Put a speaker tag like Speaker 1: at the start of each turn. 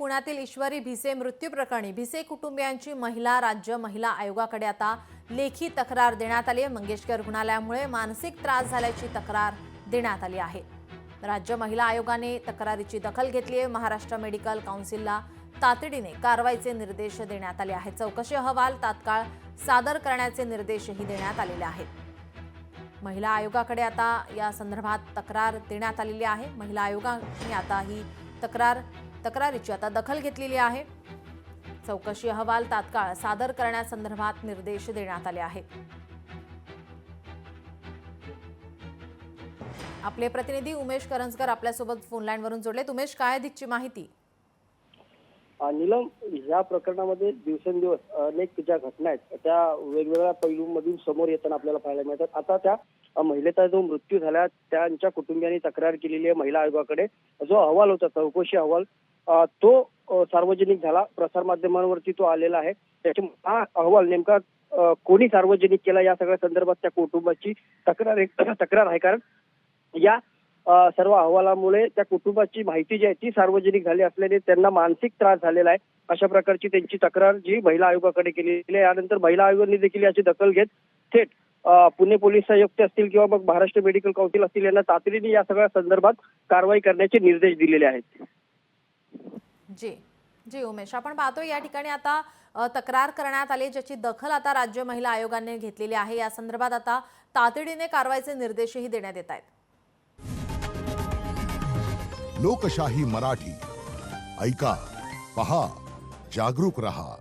Speaker 1: पुण्यातील ईश्वरी भिसे मृत्यू प्रकरणी भिसे कुटुंबियांची राज्य महिला आयोगाकडे आता लेखी तक्रार देण्यात आली आहे। मंगेशकर रुग्णालयामुळे मानसिक त्रास झाल्याची तक्रार देण्यात आली आहे। राज्य महिला आयोगाने तक्रारीची दखल घेतली आहे। महाराष्ट्र मेडिकल काउन्सिलला तातडीने कारवाईचे निर्देश देण्यात आले आहेत। चौकशी अहवाल तात्काळ सादर करण्याचे निर्देशही देण्यात आलेले आहेत। महिला आयोगाकडे आता या संदर्भात तक्रार देण्यात आलेली आहे। महिला आयोगाने आता ही तक्रारीची आता दखल घेतलेली आहे। चौकशी अहवाल तात्काळ सादर करण्यासंदर्भात निर्देश देण्यात आले आहेत। आपले प्रतिनिधी उमेश करंजकर आपल्यासोबत फोन लाईनवरून जोडलेत। उमेश, काय अधिकची माहिती?
Speaker 2: नीलम, या प्रकरणामध्ये दिवसेंदिवस अनेक ज्या घटना आहेत त्या वेगवेगळ्या पैलूंमधून समोर येताना आपल्याला पाहायला मिळतात। आता त्या महिलेचा जो मृत्यू झाला त्यांच्या कुटुंबियांनी तक्रार केलेली आहे महिला आयोगाकडे। जो अहवाल होता, चौकशी अहवाल, तो सार्वजनिक झाला, प्रसारमाध्यमांवरती तो आलेला आहे। त्याच्या हा अहवाल नेमका कोणी सार्वजनिक केला या सगळ्या संदर्भात त्या कुटुंबाची तक्रार आहे। कारण या सर्व अहवालामुळे त्या कुटुंबाची माहिती जी आहे ती सार्वजनिक झाली असल्याने त्यांना मानसिक त्रास झालेला आहे। अशा प्रकारची त्यांची तक्रार जी महिला आयोगाकडे केलेली आहे। यानंतर महिला आयोगाने देखील याची दखल घेत थेट पुणे पोलीस आयुक्त असतील किंवा मग महाराष्ट्र मेडिकल काउन्सिल असतील यांना तातडीने या सगळ्या संदर्भात कारवाई करण्याचे निर्देश दिलेले आहेत।
Speaker 1: जी उमेश, आपण पाहतोय या ठिकाणी आता तक्रार करण्यात आली, ज्याची दखल आता राज्य महिला आयोगाने घेतलेली आहे। या संदर्भात आता तातडीने कारवाईचे निर्देशही देण्यात येत आहेत।
Speaker 3: लोकशाही मराठी ऐका, पहा, जागरूक रहा।